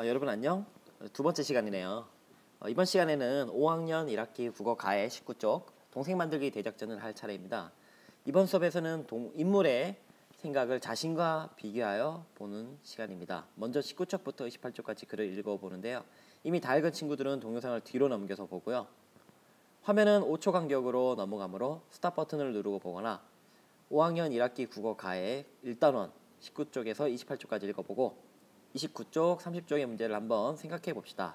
여러분 안녕? 두 번째 시간이네요. 이번 시간에는 5학년 1학기 국어 가해 19쪽 동생 만들기 대작전을 할 차례입니다. 이번 수업에서는 인물의 생각을 자신과 비교하여 보는 시간입니다. 먼저 19쪽부터 28쪽까지 글을 읽어보는데요. 이미 다 읽은 친구들은 동영상을 뒤로 넘겨서 보고요. 화면은 5초 간격으로 넘어가므로 스탑 버튼을 누르고 보거나 5학년 1학기 국어 가해 1단원 19쪽에서 28쪽까지 읽어보고 29쪽, 30쪽의 문제를 한번 생각해 봅시다.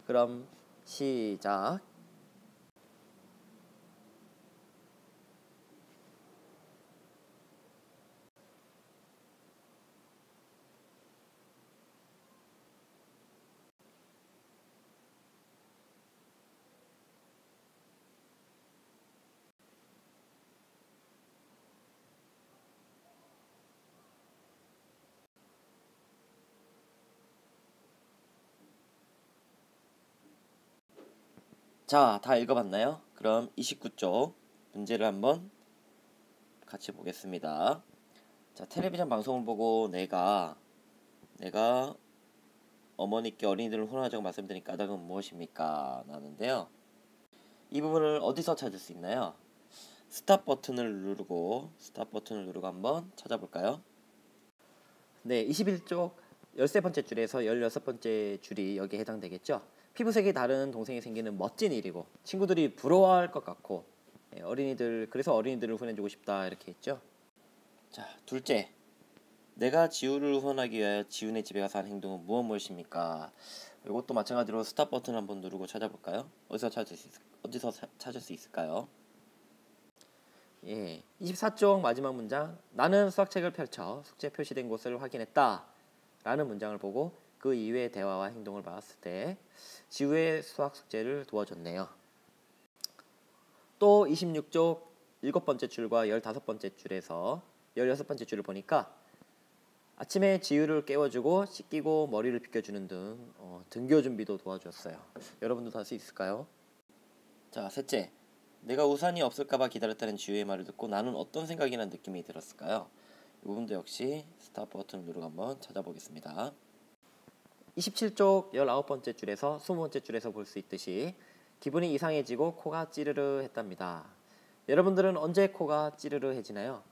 그럼 시작. 자, 다 읽어봤나요? 그럼 29쪽 문제를 한번 같이 보겠습니다. 자, 텔레비전 방송을 보고 내가 어머니께 어린이들을 훈훈하자고 말씀드린 까닭은 무엇입니까? 나는데요. 이 부분을 어디서 찾을 수 있나요? 스탑 버튼을 누르고 한번 찾아볼까요? 네, 21쪽 13번째 줄에서 16번째 줄이 여기에 해당되겠죠. 피부색이 다른 동생이 생기는 멋진 일이고 친구들이 부러워할 것 같고 그래서 어린이들을 후원해주고 싶다 이렇게 했죠. 자, 둘째, 내가 지우를 후원하기 위하여 지훈의 집에 가서 한 행동은 무엇입니까? 이것도 마찬가지로 스탑 버튼 한번 누르고 찾아볼까요? 어디서 찾을 수 있을까요? 예, 24쪽 마지막 문장, 나는 수학책을 펼쳐 숙제 표시된 곳을 확인했다 라는 문장을 보고 그 이후의 대화와 행동을 봤을 때 지우의 수학 숙제를 도와줬네요. 또 26쪽 7번째 줄과 15번째 줄에서 16번째 줄을 보니까 아침에 지우를 깨워주고 씻기고 머리를 빗겨주는 등 등교 준비도 도와주었어요. 여러분도 할 수 있을까요? 자, 셋째, 내가 우산이 없을까봐 기다렸다는 지우의 말을 듣고 나는 어떤 생각이나 느낌이 들었을까요? 이 부분도 역시 스탑 버튼을 누르고 한번 찾아보겠습니다. 27쪽 19번째 줄에서 20번째 줄에서 볼 수 있듯이 기분이 이상해지고 코가 찌르르 했답니다. 여러분들은 언제 코가 찌르르해지나요?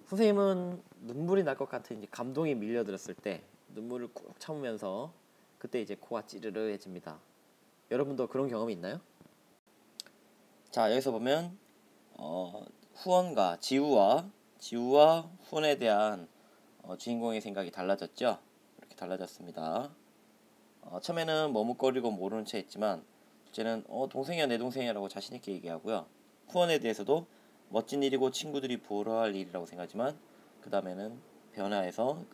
선생님은 눈물이 날 것 같은 감동이 밀려들었을 때 눈물을 꾹 참으면서 그때 이제 코가 찌르르해집니다. 여러분도 그런 경험이 있나요? 자, 여기서 보면 후원과 지우와 후원에 대한 주인공의 생각이 달라졌죠. 이렇게 달라졌습니다. 처음에는 머뭇거리고 모르는 체 했지만 둘째는 동생이야 내 동생이야 라고 자신있게 얘기하고요. 후원에 대해서도 멋진 일이고 친구들이 부러워할 일이라고 생각하지만 그 다음에는 변화해서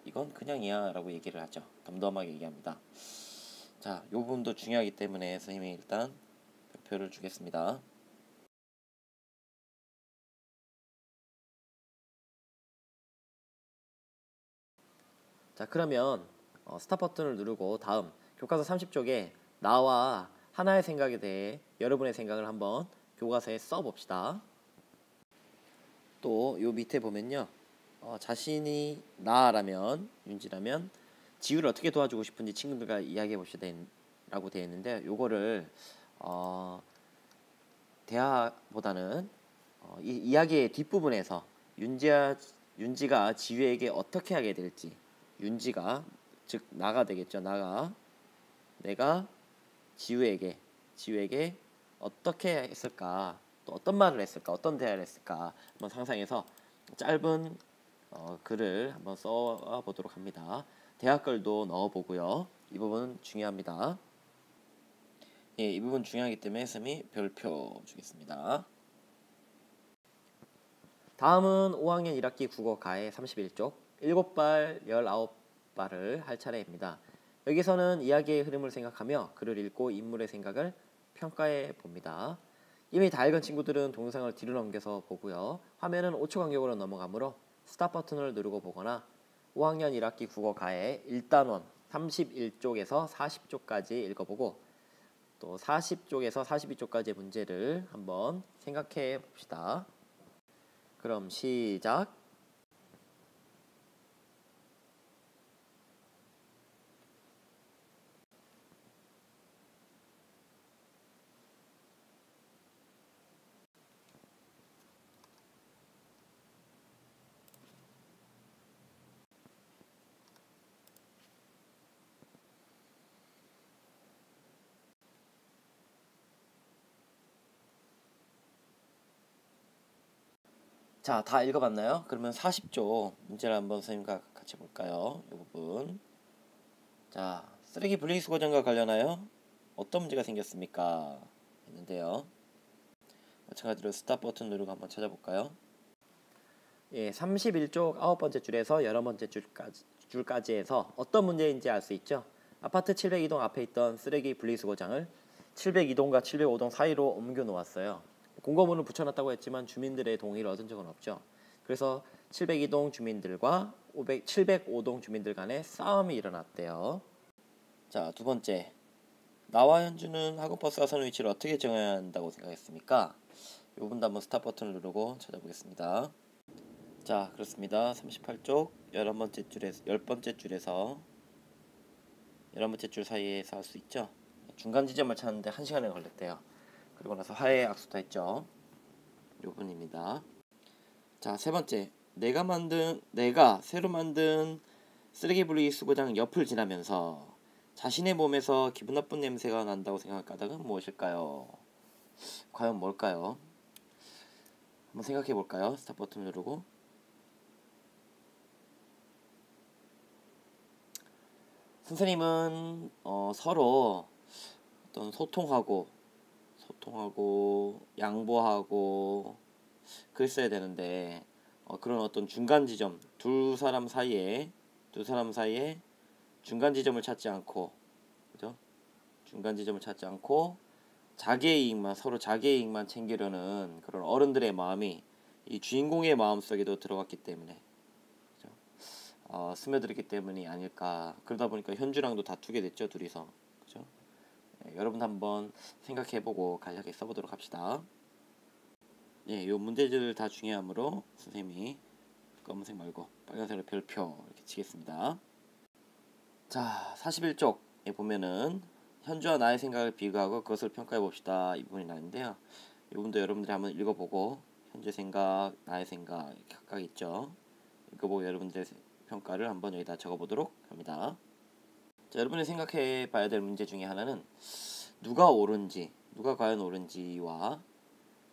이건 그냥이야 라고 얘기를 하죠. 덤덤하게 얘기합니다. 자, 이 부분도 중요하기 때문에 선생님이 일단 별표를 주겠습니다. 자, 그러면 스탑 버튼을 누르고 다음 교과서 30쪽에 나와 하나의 생각에 대해 여러분의 생각을 한번 교과서에 써봅시다. 또 요 밑에 보면요, 자신이 나라면 윤지라면 지우를 어떻게 도와주고 싶은지 친구들과 이야기해 봅시다 라고 되어 있는데, 요거를 대화보다는 이 이야기의 뒷부분에서 윤지가 지우에게 어떻게 하게 될지, 윤지가 즉 나가 되겠죠. 내가 지우에게 어떻게 했을까, 또 어떤 말을 했을까, 어떤 대화를 했을까 한번 상상해서 짧은 글을 한번 써보도록 합니다. 대화글도 넣어보고요. 이 부분 중요합니다. 예, 이 부분 중요하기 때문에 쌤이 별표 주겠습니다. 다음은 5학년 1학기 국어 가해 31쪽 7발 19발을 할 차례입니다. 여기서는 이야기의 흐름을 생각하며 글을 읽고 인물의 생각을 평가해 봅니다. 이미 다 읽은 친구들은 동영상을 뒤로 넘겨서 보고요. 화면은 5초 간격으로 넘어가므로 스탑 버튼을 누르고 보거나 5학년 1학기 국어 가해 1단원 31쪽에서 40쪽까지 읽어보고 또 40쪽에서 42쪽까지의 문제를 한번 생각해 봅시다. 그럼 시작. 자, 다 읽어봤나요? 그러면 40쪽 문제를 한번 선생님과 같이 볼까요? 이 부분. 자, 쓰레기 분리수거장과 관련하여 어떤 문제가 생겼습니까? 했는데요. 마찬가지로 스탑 버튼 누르고 한번 찾아볼까요? 예, 31쪽 9번째 줄에서 11번째 줄까지 해서 어떤 문제인지 알 수 있죠? 아파트 702동 앞에 있던 쓰레기 분리수거장을 702동과 705동 사이로 옮겨 놓았어요. 공고문을 붙여놨다고 했지만 주민들의 동의를 얻은 적은 없죠. 그래서 702동 주민들과 705동 주민들 간에 싸움이 일어났대요. 자, 두 번째. 나와 현주는 학원버스가 서는 위치를 어떻게 정해야 한다고 생각했습니까? 이 부분도 한번 스탑 버튼을 누르고 찾아보겠습니다. 자, 그렇습니다. 38쪽 10번째 줄에서 11번째 줄 사이에서 할 수 있죠. 중간 지점을 찾는데 1시간이 걸렸대요. 그리고 나서 화해 악수도 했죠. 이 부분입니다. 자, 세 번째. 내가 새로 만든 쓰레기 분리수거장 옆을 지나면서 자신의 몸에서 기분 나쁜 냄새가 난다고 생각할 까닭은 무엇일까요? 과연 뭘까요? 한번 생각해 볼까요? 스탑 버튼 누르고. 선생님은 서로 어떤 소통하고 양보하고 그랬어야 되는데 그런 어떤 중간 지점 두 사람 사이에 중간 지점을 찾지 않고, 그죠? 중간 지점을 찾지 않고 서로 자기의 이익만 챙기려는 그런 어른들의 마음이 이 주인공의 마음 속에도 들어갔기 때문에, 그죠? 스며들었기 때문이 아닐까. 그러다 보니까 현주랑도 다투게 됐죠, 둘이서. 그죠? 네, 여러분 한번 생각해보고 간략하게 써보도록 합시다. 예, 요 문제들 다 중요하므로 선생님이 검은색 말고 빨간색으로 별표 이렇게 치겠습니다. 자, 41쪽에 보면은 현주와 나의 생각을 비교하고 그것을 평가해 봅시다. 이 부분이 나는데요. 이 부분도 여러분들이 한번 읽어보고 현주의 생각, 나의 생각 이렇게 각각 있죠. 읽어보고 여러분들의 평가를 한번 여기다 적어보도록 합니다. 자, 여러분이 생각해 봐야 될 문제 중에 하나는 누가 과연 옳은지와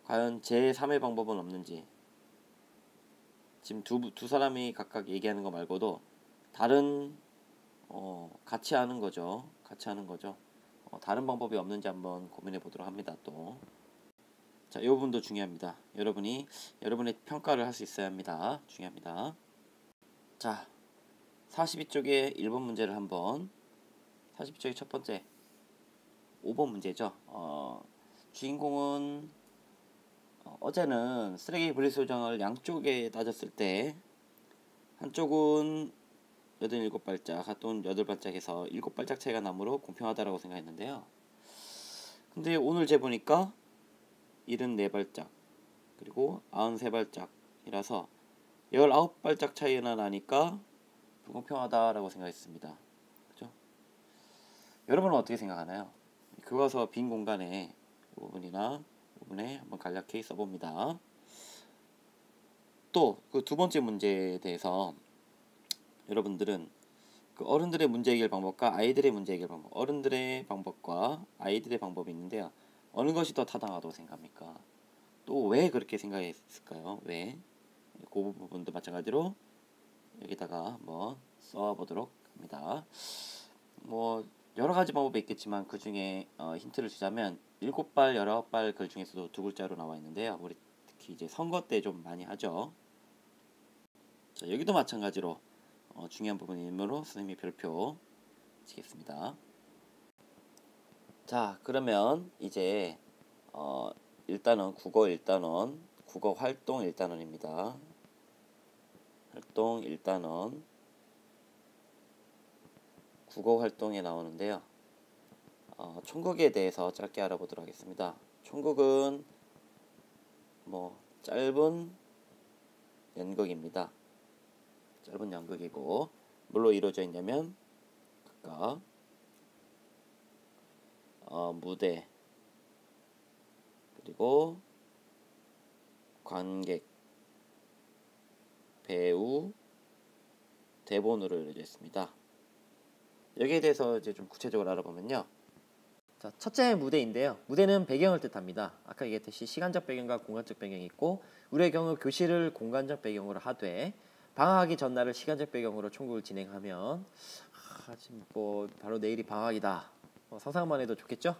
과연 제3의 방법은 없는지. 지금 두 사람이 각각 얘기하는 거 말고도 다른 같이 하는 거죠. 다른 방법이 없는지 한번 고민해 보도록 합니다. 또. 자, 이 부분도 중요합니다. 여러분의 평가를 할 수 있어야 합니다. 중요합니다. 자, 42쪽의 1번 문제를 한번 42쪽의 첫 번째 5번 문제죠. 주인공은 어제는 쓰레기 분리수거장을 양쪽에 따졌을 때 한쪽은 87발짝, 한쪽은 8발짝 해서 7발짝 차이가 나므로 공평하다라고 생각했는데요. 근데 오늘 재보니까 74발짝 그리고 93발짝이라서 19발짝 차이나 나니까 불공평하다라고 생각했습니다. 그죠? 여러분은 어떻게 생각하나요? 그거서 빈 공간에 부분에 한번 간략히 써봅니다. 또 그 두 번째 문제에 대해서 여러분들은 그 어른들의 문제 해결 방법과 아이들의 문제 해결 방법, 어른들의 방법과 아이들의 방법이 있는데요. 어느 것이 더 타당하다고 생각합니까? 또 왜 그렇게 생각했을까요? 왜? 그 부분도 마찬가지로 여기다가 한번 써보도록 합니다. 뭐 여러 가지 방법이 있겠지만 그 중에 힌트를 주자면 7발, 19발 글 중에서도 두 글자로 나와 있는데요. 우리 특히 이제 선거 때 좀 많이 하죠. 자, 여기도 마찬가지로 중요한 부분이므로 선생님이 별표 치겠습니다. 자, 그러면 이제 일단은 국어 1단원, 국어 활동 1단원입니다. 활동 1단원 국어 활동에 나오는데요. 총극에 대해서 짧게 알아보도록 하겠습니다. 총극은 짧은 연극입니다. 짧은 연극이고 뭘로 이루어져 있냐면 각각 무대 그리고 관객, 배우, 대본으로 이루어져 있습니다. 여기에 대해서 이제 좀 구체적으로 알아보면요. 자, 첫째 무대인데요. 무대는 배경을 뜻합니다. 아까 얘기했듯이 시간적 배경과 공간적 배경이 있고 우리의 경우 교실을 공간적 배경으로 하되 방학하기 전날을 시간적 배경으로 총국을 진행하면 지금 뭐 바로 내일이 방학이다. 상상만 해도 좋겠죠?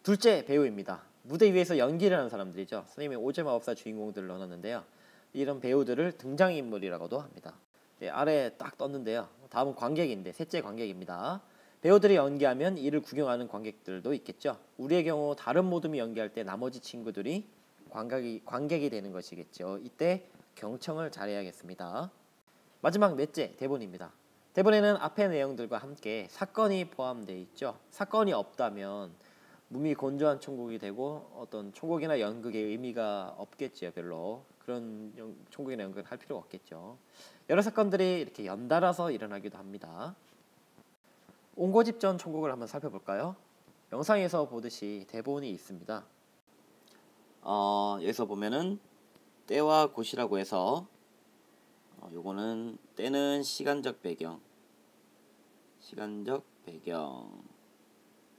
둘째 배우입니다. 무대 위에서 연기를 하는 사람들이죠. 선생님이 오즈마법사 주인공들을 넣어놨는데요. 이런 배우들을 등장인물이라고도 합니다. 네, 아래에 딱 떴는데요. 다음은 관객인데 셋째 관객입니다. 배우들이 연기하면 이를 구경하는 관객들도 있겠죠. 우리의 경우 다른 모둠이 연기할 때 나머지 친구들이 관객이 되는 것이겠죠. 이때 경청을 잘해야겠습니다. 마지막 넷째 대본입니다. 대본에는 앞의 내용들과 함께 사건이 포함되어 있죠. 사건이 없다면 몸이 건조한 총국이 되고 어떤 총국이나 연극의 의미가 없겠지요. 별로 그런 총국이나 연극을 할 필요가 없겠죠. 여러 사건들이 이렇게 연달아서 일어나기도 합니다. 옹고집전 총국을 한번 살펴볼까요? 영상에서 보듯이 대본이 있습니다. 여기서 보면은 때와 곳이라고 해서 요거는 때는 시간적 배경,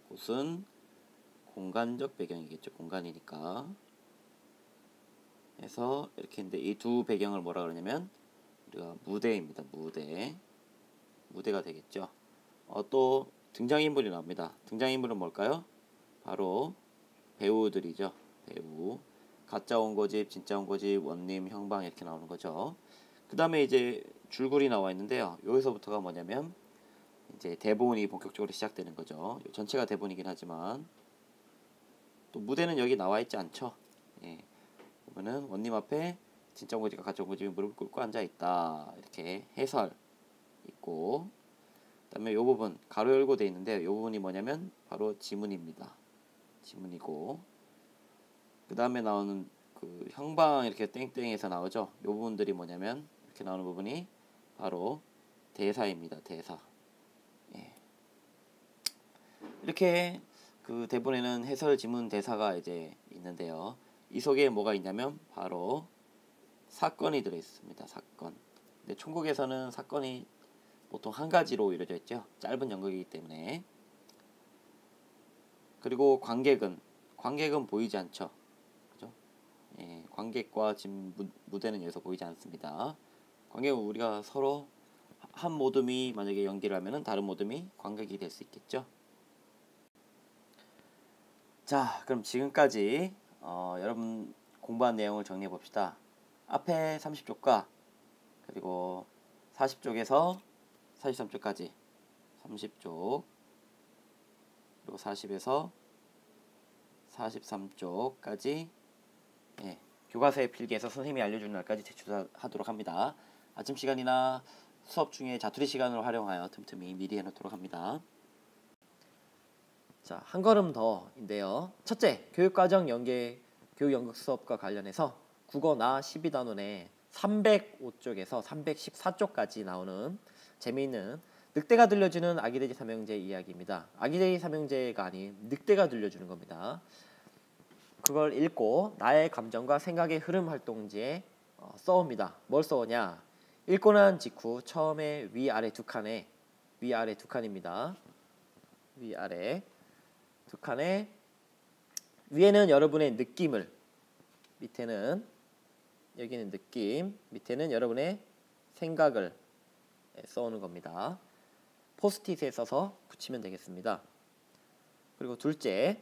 곳은 공간적 배경이겠죠. 공간이니까. 해서 이렇게 했는데 이 두 배경을 뭐라 그러냐면 우리가 무대입니다. 무대가 되겠죠. 또 등장인물이 나옵니다. 등장인물은 뭘까요? 바로 배우들이죠. 배우. 가짜 원고집, 진짜 원고집, 원님, 형방 이렇게 나오는 거죠. 그 다음에 이제 줄글이 나와 있는데요. 여기서부터가 뭐냐면 이제 대본이 본격적으로 시작되는 거죠. 전체가 대본이긴 하지만 또 무대는 여기 나와 있지 않죠. 예. 보면은 원님 앞에 진짜 원고집과 가짜 원고집이 무릎을 꿇고 앉아 있다. 이렇게 해설 있고, 그다음에 요 부분 가로 열고 돼 있는데 요 부분이 뭐냐면 바로 지문입니다. 지문이고, 그 다음에 나오는 그 형방 이렇게 땡땡해서 나오죠. 요 부분들이 뭐냐면 이렇게 나오는 부분이 바로 대사입니다. 대사. 예. 이렇게 그 대본에는 해설, 지문, 대사가 이제 있는데요. 이 속에 뭐가 있냐면 바로 사건이 들어 있습니다. 사건. 근데 총국에서는 사건이 보통 한 가지로 이루어져 있죠. 짧은 연극이기 때문에. 그리고 관객은 보이지 않죠. 그죠? 예, 관객과 지금 무대는 여기서 보이지 않습니다. 관객은 우리가 서로 한 모둠이 만약에 연기를 하면은 다른 모둠이 관객이 될 수 있겠죠. 자, 그럼 지금까지 여러분 공부한 내용을 정리해 봅시다. 앞에 30쪽과 그리고 40쪽에서 43쪽까지 30쪽 그리고 40에서 43쪽까지 예, 교과서의 필기에서 선생님이 알려주는 날까지 제출하도록 합니다. 아침 시간이나 수업 중에 자투리 시간을 활용하여 틈틈이 미리 해놓도록 합니다. 자, 한 걸음 더인데요. 첫째, 교육과정 교육 연극 수업과 관련해서 국어 나 12단원에 305쪽에서 314쪽까지 나오는 재미있는 늑대가 들려주는 아기돼지 삼형제 이야기입니다. 아기돼지 삼형제가 아닌 늑대가 들려주는 겁니다. 그걸 읽고 나의 감정과 생각의 흐름 활동지에 써옵니다. 뭘 써오냐? 읽고 난 직후 처음에 위아래 두 칸입니다. 위아래 두 칸에 위에는 여러분의 느낌을, 밑에는 여기는 느낌, 밑에는 여러분의 생각을 써오는 겁니다. 포스트잇에 써서 붙이면 되겠습니다. 그리고 둘째,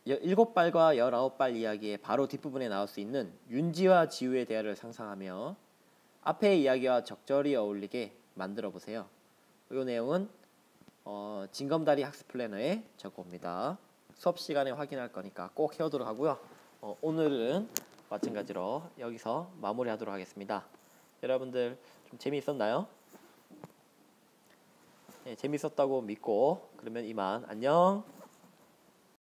7발과 19발 이야기의 바로 뒷부분에 나올 수 있는 윤지와 지우의 대화를 상상하며 앞의 이야기와 적절히 어울리게 만들어 보세요. 이 내용은 징검다리 학습 플래너에 적어옵니다. 수업 시간에 확인할 거니까 꼭 해오도록 하고요. 오늘은 마찬가지로 여기서 마무리하도록 하겠습니다. 여러분들 좀 재미있었나요? 네, 재미있었다고 믿고 그러면 이만 안녕.